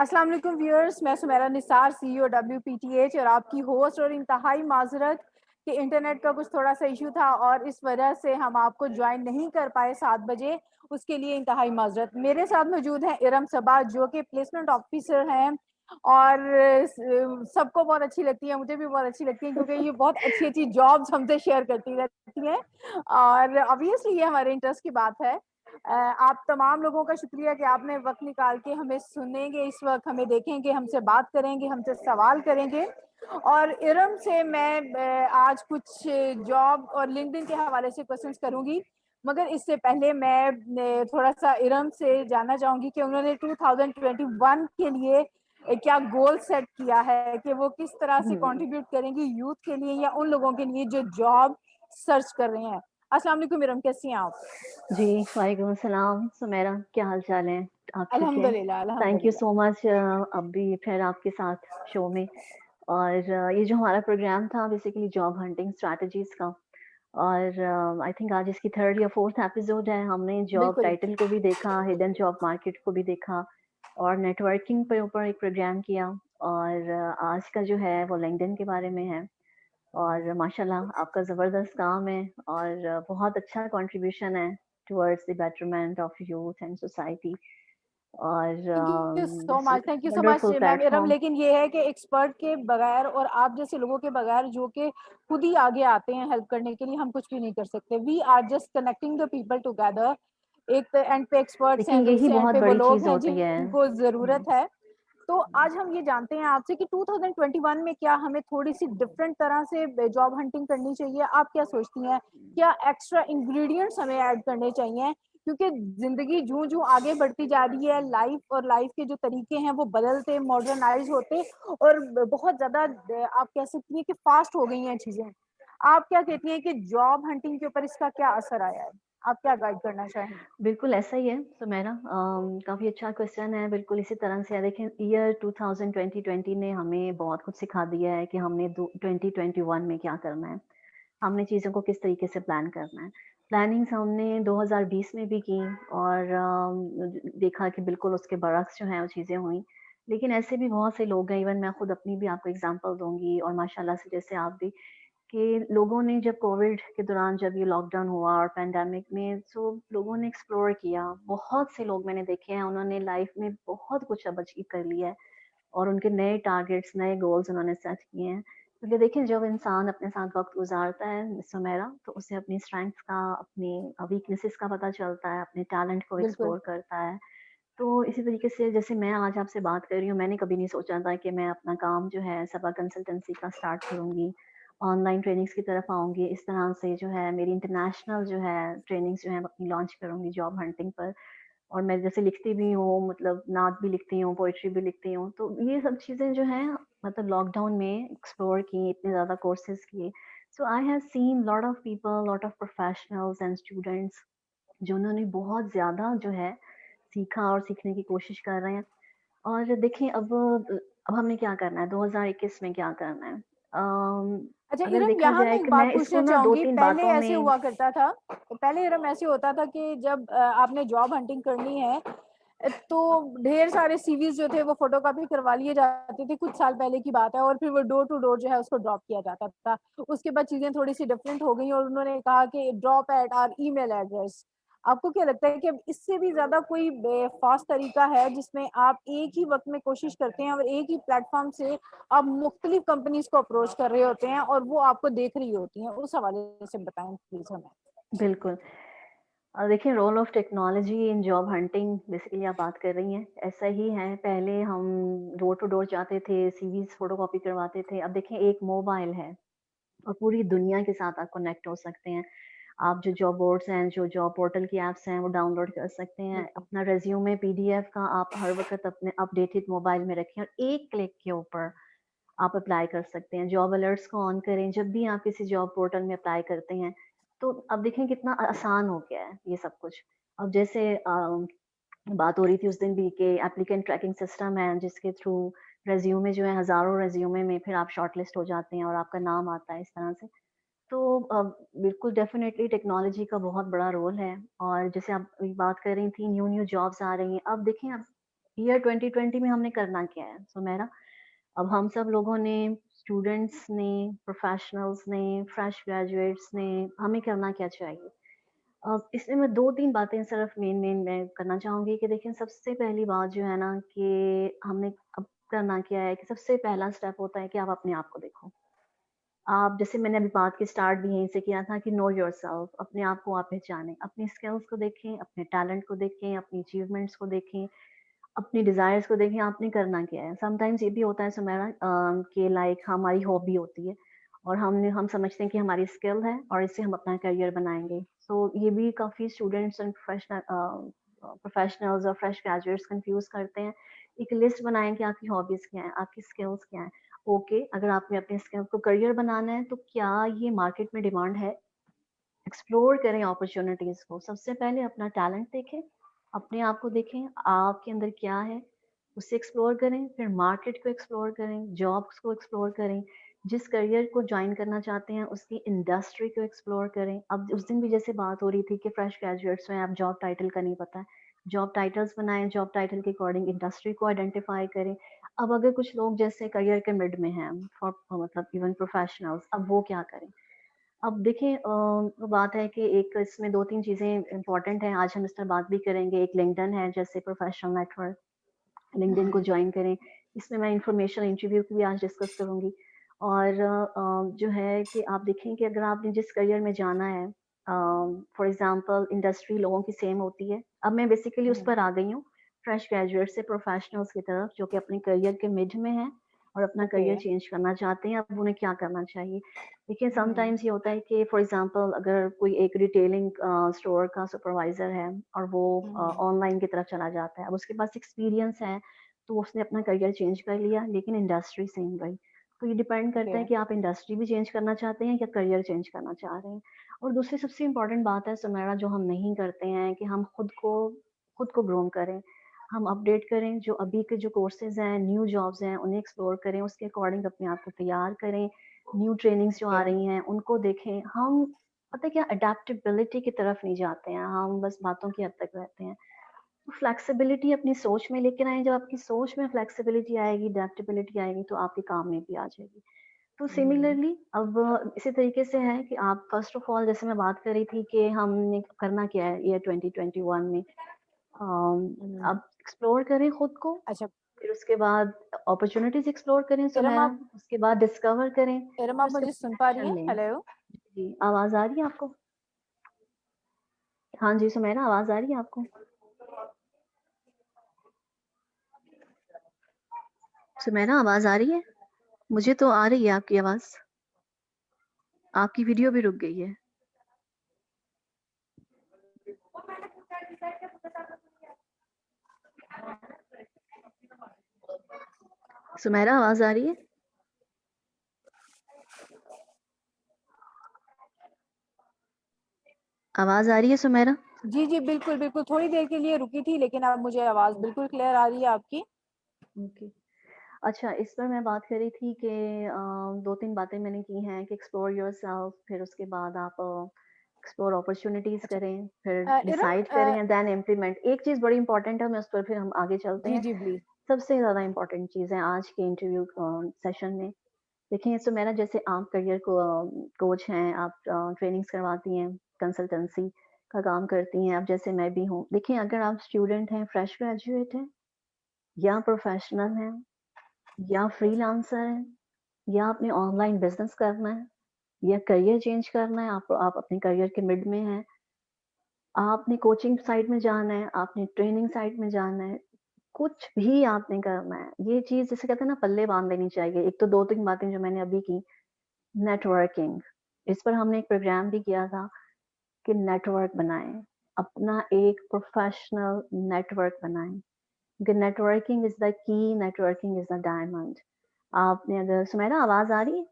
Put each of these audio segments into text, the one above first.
अस्सलाम वालेकुम व्यूअर्स, मैं सुमेरा निसार CEO WPTH और आपकी होस्ट। और इंतहाई माजरत कि इंटरनेट का कुछ थोड़ा सा इशू था और इस वजह से हम आपको ज्वाइन नहीं कर पाए 7 बजे। उसके लिए इंतहाई माजरत। मेरे साथ मौजूद हैं इरम सबा जो कि प्लेसमेंट ऑफिसर हैं और सबको बहुत अच्छी लगती है, मुझे भी बहुत अच्छी लगती है क्योंकि ये बहुत अच्छी अच्छी जॉब्स हमसे शेयर करती रहती हैं और ऑब्वियसली ये हमारे इंटरेस्ट की बात है। आप तमाम लोगों का शुक्रिया कि आपने वक्त निकाल के हमें सुनेंगे, इस वक्त हमें देखेंगे, हमसे बात करेंगे, हमसे सवाल करेंगे। और इरम से मैं आज कुछ जॉब और लिंक्डइन के हवाले से क्वेश्चंस करूंगी, मगर इससे पहले मैं थोड़ा सा इरम से जानना चाहूंगी कि उन्होंने 2021 के लिए क्या गोल सेट किया है कि वो किस तरह से हुँ। कंट्रीब्यूट करेंगी यूथ के लिए या उन लोगों के लिए जो जॉब सर्च कर रहे हैं। अस्सलाम वालेकुम इरम, कैसी हैं आप? जी, वालेकुम अस्सलाम, सुमेरा क्या हाल-चाल है? आप ठीक हैं? अल्हम्दुलिल्लाह, थैंक यू अल्हम्दुलिल्लाह। सो मच अभी फिर आपके साथ शो में और ये जो हमारा प्रोग्राम था बेसिकली जॉब हंटिंग स्ट्रैटेजीज़ का और आई थिंक आज इसकी 3rd या 4th एपिसोड है। हमने जॉब बिल्कुल। टाइटल को भी देखा, हिडन जॉब मार्केट को भी देखा और नेटवर्किंग पे ऊपर एक प्रोग्राम किया और आज का जो है वो लिंक्डइन के बारे में है। और माशाल्लाह आपका ज़बरदस्त काम है और बहुत अच्छा कंट्रीब्यूशन है towards the betterment of youth and society और this is thank you so much wonderful ma'am Iram. Platform. लेकिन ये है कि एक्सपर्ट के बगैर और आप जैसे लोगों के बगैर जो कि खुद ही आगे आते हैं हेल्प करने के लिए, हम कुछ भी नहीं कर सकते। We are just connecting the people together. एक एंड पे एक्सपर्ट्स देखिए हैं, यही दूसरे एंड बहुत पे वो बड़ी लोग चीज़ हैं होती है। जिनको हुँ। जरूरत है। तो आज हम ये जानते हैं आपसे कि 2021 में क्या हमें थोड़ी सी डिफरेंट तरह से जॉब हंटिंग करनी चाहिए? आप क्या सोचती हैं? क्या एक्स्ट्रा इंग्रेडिएंट्स हमें ऐड करने चाहिए? क्योंकि ज़िंदगी जूँ-जूँ आगे बढ़ती जा रही है, लाइफ और लाइफ के जो तरीके हैं वो बदलते, मॉडर्नाइज़ होते और बहुत ज़्यादा आप कह सकती हैं कि फास्ट हो गई हैं चीज़ें। आप क्या कहती हैं कि जॉब हंटिंग के ऊपर इसका क्या असर आया है? आप क्या गाइड करना चाहेंगी? बिल्कुल ऐसा ही है सुमैरा काफ़ी अच्छा क्वेश्चन है, बिल्कुल इसी तरह से है। देखिए ईयर 2020 ने हमें बहुत कुछ सिखा दिया है कि हमने दो 2021 में क्या करना है। हमने चीज़ों को किस तरीके से प्लान करना है। प्लानिंग्स हमने 2020 में भी की और देखा कि बिल्कुल उसके बरअक्स जो हैं वो चीज़ें हुई। लेकिन ऐसे भी बहुत से लोग हैं, इवन मैं खुद अपनी भी आपको एग्ज़ाम्पल दूँगी और माशाल्लाह से जैसे आप भी, कि लोगों ने जब कोविड के दौरान जब ये लॉकडाउन हुआ और पैंडेमिक में सो लोगों ने एक्सप्लोर किया। बहुत से लोग मैंने देखे हैं उन्होंने लाइफ़ में बहुत कुछ अब अचीव कर लिया है। और उनके नए टारगेट्स, नए गोल्स उन्होंने सेट किए हैं। क्योंकि देखिए जब इंसान अपने साथ वक़्त गुज़ारता है मिस सुमेरा, तो उसे अपनी स्ट्रेंथ्स का, अपनी वीकनेसेस का पता चलता है, अपने टैलेंट को बिल्कुल। एक्सप्लोर करता है। तो इसी तरीके से जैसे मैं आज आपसे बात कर रही हूँ, मैंने कभी नहीं सोचा था कि मैं अपना काम जो है सबा कंसल्टेंसी का स्टार्ट करूँगी, ऑनलाइन ट्रेनिंग्स की तरफ आऊँगी। इस तरह से जो है मेरी इंटरनेशनल जो है ट्रेनिंग्स जो है अपनी लॉन्च करूँगी जॉब हंटिंग पर। और मैं जैसे लिखती भी हूँ, मतलब नात भी लिखती हूँ, पोएट्री भी लिखती हूँ, तो ये सब चीज़ें जो हैं मतलब लॉकडाउन में एक्सप्लोर की, इतने ज़्यादा कोर्सेज़ किए। So I have seen lot of people, lot of professionals and students जो उन्होंने बहुत ज़्यादा जो है सीखा और सीखने की कोशिश कर रहे हैं। और देखिए अब हमने क्या करना है, 2021 में क्या करना है? अच्छा अगर इरम, देखा यहाँ मैं जाए एक कि बात मैं इसको पूछना ना चाहूँगी। 2-3 पहले बातों ऐसे में। हुआ करता था, पहले इरम ऐसे होता था कि जब आपने जॉब हंटिंग करनी है तो ढेर सारे सीवीज़ जो थे वो फ़ोटोकॉपी करवा लिए जाते थे, कुछ साल पहले की बात है, और फिर वो डोर टू डोर जो है उसको ड्रॉप किया जाता था। उसके बाद चीज़ें थोड़ी-सी डिफरेंट हो गई और उन्होंने कहा कि drop at our email address. आपको क्या लगता है कि अब इससे भी ज़्यादा कोई फ़ास्ट तरीका है जिसमें आप एक ही वक़्त में कोशिश करते हैं और एक ही प्लेटफ़ॉर्म से आप मुख्तलिफ कंपनीज़ को अप्रोच कर रहे होते हैं और वो आपको देख रही होती हैं? उस हवाले से बताएँ प्लीज़ हमें। बिल्कुल। देखिए role of technology in job hunting basically आप बात कर रही हैं, ऐसा ही है। पहले हम डोर टू डोर जाते थे, सीवीज़ फ़ोटोकॉपी करवाते थे। अब देखिए एक मोबाइल है और पूरी दुनिया के साथ आप कनेक्ट हो सकते हैं। आप जो जॉब बोर्ड्स हैं, जो जॉब पोर्टल की ऐप्स हैं, वो डाउनलोड कर सकते हैं। बिल्कुल। अपना रिज़्यूमे पीडीएफ का आप हर वक़्त अपने अपडेटेड मोबाइल में रखें और एक क्लिक के ऊपर आप अप्लाई कर सकते हैं। जॉब अलर्ट्स को ऑन करें, जब भी आप किसी जॉब पोर्टल में अप्लाई करते हैं, तो अब देखें कितना आसान हो गया है ये सब कुछ। अब जैसे बात हो रही थी उस दिन भी कि एप्लीकेंट ट्रैकिंग सिस्टम है जिसके थ्रू रिज़्यूमे जो है हज़ारों रिज़्यूमे में फिर आप शॉर्टलिस्ट हो जाते हैं और आपका नाम आता है इस तरह से। तो बिल्कुल डेफ़िनेटली टेक्नोलॉजी का बहुत बड़ा रोल है और जैसे आप अभी बात कर रही थी न्यू-न्यू जॉब्स आ रही हैं। अब देखें, अब ईयर 2020 में हमने करना क्या है? सुमेरा, अब हम सब लोगों ने, स्टूडेंट्स ने, प्रोफेशनल्स ने, फ्रेश ग्रेजुएट्स ने, हमें करना क्या चाहिए? इसमें मैं 2-3 बातें सिर्फ मेन मैं करना चाहूँगी कि देखिए, सबसे पहली बात जो है ना कि हमने अब करना क्या है कि सबसे पहला स्टेप होता है कि आप अपने आप को देखो। आप, जैसे मैंने अभी बात की स्टार्ट भी यहीं से किया था कि नो योरसेल्फ, अपने आप को आप पहचानें, अपनी स्किल्स को देखें, अपने टैलेंट को देखें, अपनी अचीवमेंट्स को देखें, अपनी डिज़ायर्स को देखें, आपने करना क्या है। समटाइम्स ये भी होता है सुमैरा, कि लाइक हमारी हॉबी होती है और हम समझते हैं कि हमारी स्किल है और इससे हम अपना करियर बनाएँगे। सो ये भी काफ़ी स्टूडेंट्स एंड प्रोफेशनल्स और फ्रेश ग्रेजुएट्स कन्फ्यूज़ करते हैं। एक लिस्ट बनाएँ कि आपकी हॉबीज़ क्या हैं, आपकी स्किल्स क्या हैं। ओके, अगर आपने अपने स्किल्स को करियर बनाना है तो क्या ये मार्केट में डिमांड है? एक्सप्लोर करें अपॉर्च्युनिटीज़ को। सबसे पहले अपना टैलेंट देखें, अपने आप को देखें, आपके अंदर क्या है, उसे एक्सप्लोर करें, फिर मार्केट को एक्सप्लोर करें, जॉब्स को एक्सप्लोर करें, जिस करियर को जॉइन करना चाहते हैं, उसकी इंडस्ट्री को एक्सप्लोर करें। अब उस दिन भी जैसे बात हो रही थी कि फ्रेश ग्रेजुएट्स हैं, अब जॉब टाइटल का नहीं पता है, जॉब टाइटल्स बनाएँ, जॉब टाइटल के अकॉर्डिंग इंडस्ट्री को आइडेंटिफाई करें। अब अगर कुछ लोग जैसे करियर के मिड में हैं, फॉर मतलब इवन प्रोफेशनल्स, अब वो क्या करें? अब देखिए, वो बात है कि एक इसमें 2-3 चीज़ें इम्पोर्टेंट हैं, आज हम इस पर बात भी करेंगे। एक लिंक्डइन है, जैसे प्रोफेशनल नेटवर्क, लिंक्डइन को जॉइन करें। इसमें मैं इन्फॉर्मेशनल इंटरव्यू की भी आज डिस्कस करूँगी। और जो है कि आप देखें कि अगर आपने जिस करियर में जाना है, फॉर एग्ज़ाम्पल इंडस्ट्री लोगों की सेम होती है। अब मैं बेसिकली उस पर आ गई हूँ, फ्रेश ग्रेजुएट से प्रोफेशनल्स की तरफ, जो कि अपने करियर के मिड में हैं और अपना ओके। करियर चेंज करना चाहते हैं। अब उन्हें क्या करना चाहिए? देखिए, हम्म। समटाइम्स ये होता है कि फॉर एग्ज़ाम्पल अगर कोई एक रिटेलिंग स्टोर का सुपरवाइज़र है और वो हम्म। ऑनलाइन की तरफ चला जाता है। अब उसके पास एक्सपीरियंस है, तो उसने अपना करियर चेंज कर लिया, लेकिन इंडस्ट्री सेम रही। तो ये डिपेंड करता ओके। है कि आप इंडस्ट्री भी चेंज करना चाहते हैं या करियर चेंज करना चाह रहे हैं। और दूसरी सबसे इम्पोर्टेंट बात है सुमेरा, जो हम नहीं करते हैं, कि हम खुद को ग्रूम करें। हम अपडेट करें, जो अभी के जो कोर्सेज़ हैं, न्यू जॉब्स हैं, उन्हें एक्सप्लोर करें, उसके अकॉर्डिंग अपने आप को तैयार करें। न्यू ट्रेनिंग्स जो आ ओके। रही हैं, उनको देखें। हम, पता है क्या, अडैप्टेबिलिटी की तरफ नहीं जाते हैं, हम बस बातों की हद तक रहते हैं। फ्लेक्सिबिलिटी अपनी सोच में लेकर आएँ, जब आपकी सोच में फ्लेक्सिबिलिटी आएगी, एडैप्टेबिलिटी आएगी, तो आपके काम में भी आ जाएगी। तो हम्म। सिमिलरली अब इसी तरीके से है कि आप फर्स्ट ऑफ ऑल, जैसे मैं बात कर रही थी कि हमने करना क्या है ईयर 2021 में, हम्म। अब एक्सप्लोर करें खुद को, अच्छा। फिर उसके बाद अपॉर्च्युनिटीज़ एक्सप्लोर करें इरम सुनहरा, आप उसके बाद डिस्कवर करें, इरम फिर आप उसके मुझे बाद सुन पा रही एक्शन हैं? लें। हेलो। जी, आवाज़ आ रही है आपको? हाँ जी, सुनहरा, आवाज़ आ रही है आपको? सुनहरा, आवाज़ आ रही है? मुझे तो आ रही है आपकी आवाज़। आपकी वीडियो भी रुक गई है। सुमेरा, आवाज़ आ रही है? आवाज़ आ रही है सुमेरा? जी, जी, बिल्कुल, बिल्कुल, थोड़ी देर के लिए रुकी थी, लेकिन अब मुझे आवाज़ बिल्कुल क्लियर आ रही है आपकी। ओके। अच्छा, इस पर मैं बात कर रही थी कि 2-3 बातें मैंने की हैं कि एक्सप्लोर योरसेल्फ, फिर उसके बाद आप एक्सप्लोर अपॉर्च्युनिटीज़ अच्छा। करें, फिर इरम डिसाइड करें एंड देन इम्प्लीमेंट। एक चीज़ बड़ी इम्पोर्टेंट है, मैं उस पर फिर हम आगे चलते जी, हैं। जी, प्लीज़। सबसे ज़्यादा इम्पोर्टेंट चीज़ है आज के इंटरव्यू सेशन में। देखिए सुमेरा, जैसे आप करियर को कोच हैं, आप ट्रेनिंग्स करवाती हैं, कंसल्टेंसी का काम करती हैं, अब जैसे मैं भी हूँ। देखिए, अगर आप स्टूडेंट हैं, फ्रेश ग्रेजुएट हैं या प्रोफेशनल हैं या फ्रीलांसर हैं या आपने ऑनलाइन बिज़नेस करना है या करियर चेंज करना है, आप अपने करियर के मिड में हैं, आपने कोचिंग साइड में जाना है, आपने ट्रेनिंग साइड में जाना है, कुछ भी आपने करना है, ये चीज़ जिसे कहते हैं ना, पल्ले बाँध लेनी चाहिए। एक तो 2-3 बातें जो मैंने अभी की, नेटवर्किंग, इस पर हमने एक प्रोग्राम भी किया था कि नेटवर्क बनाएँ, अपना एक प्रोफ़ेशनल नेटवर्क बनाएँ, क्योंकि networking is the key, networking is the diamond. आपने अगर सुनहरा, आवाज़ आ रही है?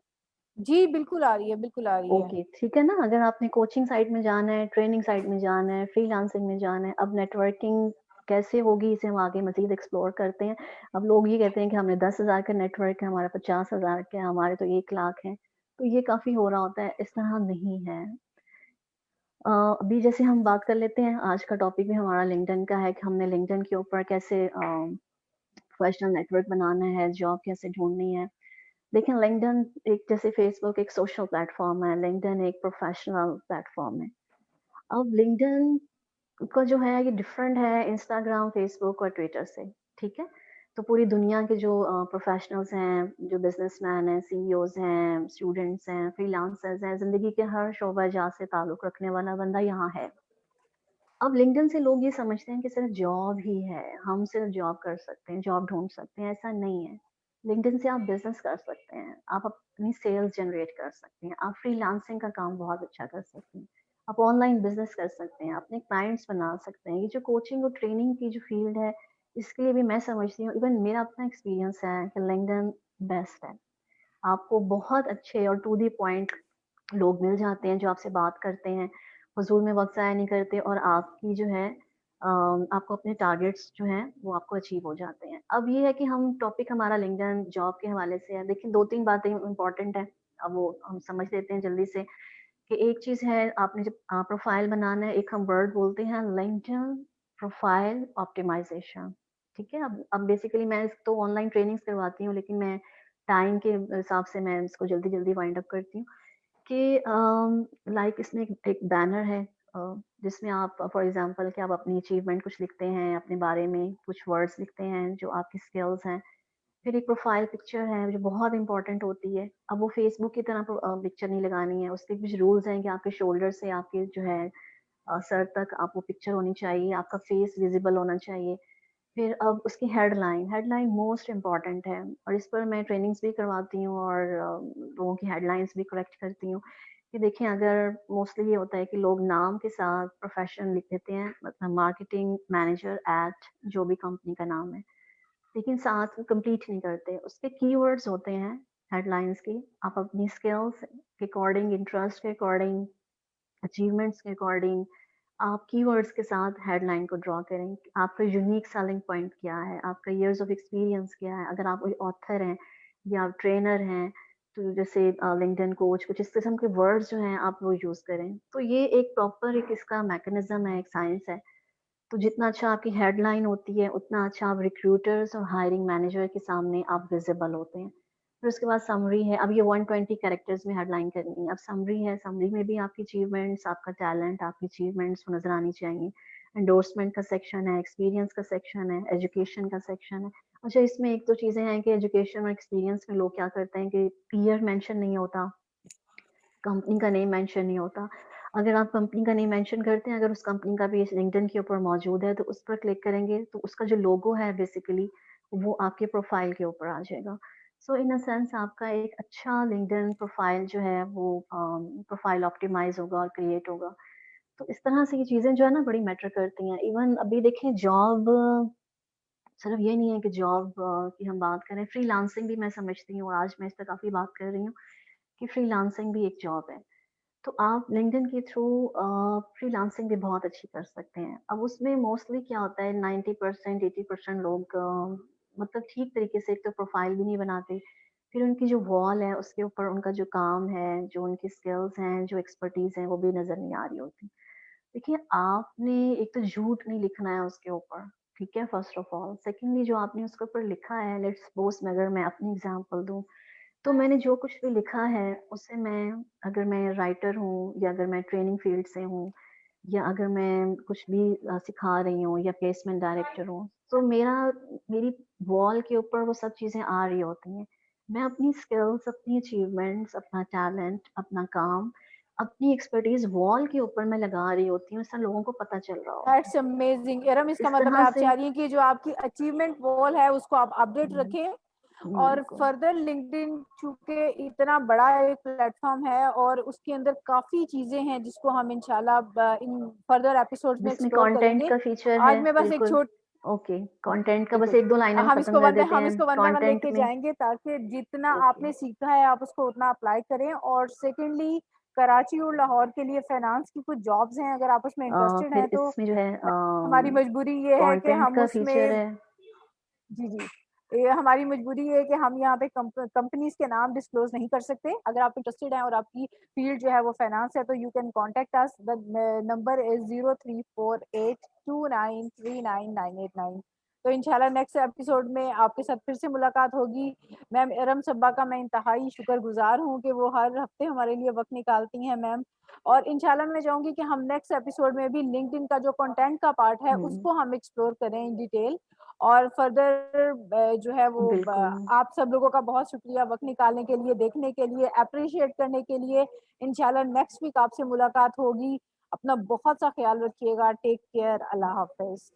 जी, बिल्कुल आ रही है, बिल्कुल आ रही है। ओके, ठीक है ना? अगर आपने कोचिंग साइड में जाना है, ट्रेनिंग साइड में जाना है, फ्रीलांसिंग में जाना है, अब नेटवर्किंग कैसे होगी, इसे हम आगे मज़ीद एक्सप्लोर करते हैं। अब लोग ये कहते हैं कि हमने 10,000 का नेटवर्क है, हमारा 50,000 का है, हमारे तो 1 लाख है, तो ये काफ़ी हो रहा होता है, इस तरह नहीं है। अभी जैसे हम बात कर लेते हैं, आज का टॉपिक भी हमारा लिंक्डइन का है कि हमने लिंक्डइन के ऊपर कैसे प्रोफेशनल नेटवर्क बनाना है, जॉब कैसे ढूँढनी है। देखें लिंक्डइन एक जैसे फेसबुक एक सोशल प्लेटफ़ॉर्म है, लिंक्डइन एक प्रोफेशनल प्लेटफ़ॉर्म है। अब लिंक्डइन का जो है ये डिफरेंट है इंस्टाग्राम, फेसबुक और ट्विटर से, ठीक है? तो पूरी दुनिया के जो प्रोफेशनल्स हैं, जो बिज़नेसमैन हैं, सीईओज़ हैं, स्टूडेंट्स हैं, फ्रीलांसर्स हैं, ज़िंदगी के हर शोबा-जात से ताल्लुक़ रखने वाला बंदा यहाँ है। अब लिंक्डइन से लोग ये समझते हैं कि सिर्फ जॉब ही है, हम सिर्फ जॉब कर सकते हैं, जॉब ढूँढ सकते हैं, ऐसा नहीं है। लिंक्डइन से आप बिज़नेस कर सकते हैं, आप अपनी सेल्स जनरेट कर सकते हैं, आप फ्रीलांसिंग का काम बहुत अच्छा कर सकते हैं, आप ऑनलाइन बिज़नेस कर सकते हैं, अपने क्लाइंट्स बना सकते हैं। ये जो कोचिंग और ट्रेनिंग की जो फ़ील्ड है, इसके लिए भी मैं समझती हूँ इवन मेरा अपना एक्सपीरियंस है कि लिंक्डइन बेस्ट है। आपको बहुत अच्छे और टू द पॉइंट लोग मिल जाते हैं जो आपसे बात करते हैं, फ़िज़ूल में वक़्त ज़ाया नहीं करते और आपकी जो है आपको अपने टारगेट्स जो हैं वो आपको अचीव हो जाते हैं। अब ये है कि हम टॉपिक हमारा लिंक्डइन जॉब के हवाले से है। देखिए 2-3 बातें इम्पोर्टेंट हैं, अब वो हम समझ लेते हैं जल्दी से कि एक चीज़ है आपने जब प्रोफ़ाइल बनाना है, एक हम वर्ड बोलते हैं लिंक्डइन प्रोफ़ाइल ऑप्टिमाइज़ेशन, ठीक है? अब बेसिकली मैं तो ऑनलाइन ट्रेनिंग्स करवाती हूँ लेकिन मैं टाइम के हिसाब से मैं इसको जल्दी-जल्दी वाइंड अप करती हूँ। कि लाइक इसमें एक बैनर है जिसमें आप फॉर एग्जांपल कि आप अपनी अचीवमेंट कुछ लिखते हैं, अपने बारे में कुछ वर्ड्स लिखते हैं जो आपकी स्किल्स हैं। फिर एक प्रोफाइल पिक्चर है जो बहुत इंपॉर्टेंट होती है। अब वो फेसबुक की तरह पिक्चर नहीं लगानी है, उसके कुछ रूल्स हैं कि आपके शोल्डर से आपके जो है सर तक आप वो पिक्चर होनी चाहिए, आपका फेस विजिबल होना चाहिए। फिर अब उसकी हेडलाइन, हेडलाइन मोस्ट इम्पोर्टेंट है और इस पर मैं ट्रेनिंग्स भी करवाती हूँ और लोगों की हेडलाइंस भी करेक्ट करती हूँ। कि देखिए अगर मोस्टली ये होता है कि लोग नाम के साथ प्रोफ़ेशन लिख देते हैं, मतलब मार्केटिंग मैनेजर एट जो भी कंपनी का नाम है, लेकिन साथ वो कंप्लीट नहीं करते। उसके कीवर्ड्स होते हैं हेडलाइंस के, आप अपनी स्किल्स के अकॉर्डिंग, इंटरेस्ट के अकॉर्डिंग, अचीवमेंट्स के अकॉर्डिंग आप कीवर्ड्स के साथ हेडलाइन को ड्रॉ करें। आपका यूनिक सेलिंग पॉइंट क्या है? आपका इयर्स ऑफ एक्सपीरियंस क्या है? अगर आप कोई ऑथर हैं या आप ट्रेनर हैं, तो जैसे लिंक्डइन कोच, कुछ इस किस्म के वर्ड्स जो हैं आप वो यूज़ करें। तो ये एक प्रॉपर एक इसका मैकेनिज़्म है, एक साइंस है। तो जितना अच्छा आपकी हेडलाइन होती है, उतना अच्छा आप रिक्रूटर्स और हायरिंग मैनेजर के सामने आप विज़िबल होते हैं। फिर उसके बाद समरी है, अब ये 120 कैरेक्टर्स में हेडलाइन करनी है। अब समरी है, समरी में भी आपकी अचीवमेंट्स, आपका टैलेंट, आपकी अचीवमेंट्स नज़र आनी चाहिए। एंडोर्समेंट का सेक्शन है, एक्सपीरियंस का सेक्शन है, एजुकेशन का सेक्शन है। अच्छा इसमें 1-2 चीज़ें हैं कि एजुकेशन और एक्सपीरियंस में लोग क्या करते हैं कि ईयर मेंशन नहीं होता, कंपनी का नेम मेंशन नहीं होता। अगर आप कंपनी का नेम मेंशन करते हैं, अगर उस कंपनी का पेज लिंक्डइन के ऊपर मौजूद है, तो उस पर क्लिक करेंगे, तो उसका जो लोगो है बेसिकली, वो आपके प्रोफ़ाइल के ऊपर आ जाएगा। सो इन अ सेंस आपका एक अच्छा लिंक्डइन प्रोफ़ाइल जो है वो प्रोफ़ाइल ऑप्टिमाइज़ होगा और क्रिएट होगा। तो इस तरह से ये चीज़ें जो है ना बड़ी मैटर करती हैं। इवन अभी देखें जॉब सिर्फ़ ये नहीं है कि जॉब की हम बात करें, फ्रीलांसिंग भी मैं समझती हूँ, आज मैं इस पे काफ़ी बात कर रही हूँ कि फ्रीलांसिंग भी एक जॉब है। तो आप लिंक्डइन के थ्रू फ्रीलांसिंग भी बहुत अच्छी कर सकते हैं। अब उसमें मोस्टली क्या होता है 90% 80% लोग मतलब ठीक तरीके से एक तो प्रोफ़ाइल भी नहीं बनाते। फिर उनकी जो वॉल है उसके ऊपर उनका जो काम है, जो उनकी स्किल्स हैं, जो एक्सपर्टीज़ है वो भी नज़र नहीं आ रही होती। देखिए, आपने एक तो झूठ नहीं लिखना है उसके ऊपर, ठीक है? First of all. सेकंडली जो आपने उसके ऊपर लिखा है, लेट्स सपोज़ अगर मैं अपनी एग्ज़ाम्पल दूँ, तो मैंने जो कुछ भी लिखा है, उससे मैं अगर मैं राइटर हूँ या अगर मैं ट्रेनिंग फ़ील्ड से हूँ या अगर मैं कुछ भी सिखा रही हूँ या प्लेसमेंट डायरेक्टर हूँ, तो मेरी वॉल के ऊपर वो सब चीज़ें आ रही होती हैं। मैं अपनी स्किल्स, अपनी अचीवमेंट्स, अपना टैलेंट, अपना काम, अपनी एक्सपर्टीज़ वॉल के ऊपर मैं लगा रही होती हूँ, इससे लोगों को पता चल रहा होता है। दैट्स अमेजिंग इरम, इसका इस मतलब है तरह आप से चाह रही हैं कि जो आपकी अचीवमेंट वॉल है उसको आप अपडेट हुँ, रखें और बिल्कुल। फर्दर लिंक्डइन चूंकि इतना बड़ा एक प्लेटफॉर्म है और उसके अंदर काफी चीजें हैं जिसको हम इंशाल्लाह इन फर्दर एपिसोड्स में जिसमें एक्सप्लोर कंटेंट करेंगे। का फीचर है, आज मैं बस एक बिल्कुल। छोट ओके, कंटेंट का बस बिल्कुल 1-2 लाइन हम खत्म कर देते हम हैं। इसको वन बाय वन कंटेंट लेके में जाएंगे ताकि जितना ओके, आपने सीखा है आप उसको उतना अप्लाई करें। और सेकेंडली कराची और लाहौर के लिए फाइनेंस की कुछ जॉब्स हैं, अगर आप उसमें इंटरेस्टेड हैं फिर तो इसमें जो है हमारी मजबूरी ये है कि कंटेंट हम का फीचर उसमें है। जी, जी। ये हमारी मजबूरी है कि हम यहाँ पे कंपनीज़ के नाम डिस्क्लोज़ नहीं कर सकते। अगर आप इंटरेस्टेड हैं और आपकी फ़ील्ड जो है वो फाइनेंस है तो you can contact us. The number is 034829399989। तो इंशाल्लाह नेक्स्ट एपिसोड में आपके साथ फिर से मुलाकात होगी। मैम इरम सब्बा का मैं इंतहाई शुक्रगुज़ार हूँ कि वो हर हफ्ते हमारे लिए वक़्त निकालती हैं मैम। और इंशाल्लाह मैं चाहूँगी कि हम नेक्स्ट एपिसोड में भी लिंक्डइन का जो कंटेंट का पार्ट है, हुँ। उसको हम एक्सप्लोर करें इन डिटेल। और फर्दर जो है वो बिल्कुल। आप सब लोगों का बहुत शुक्रिया वक़्त निकालने के लिए, देखने के लिए, एप्रिशिएट करने के लिए। इंशाल्लाह नेक्स्ट वीक आपसे मुलाकात होगी। अपना बहुत सा ख़्याल रखिएगा। Take care. अल्लाह हाफ़िज़।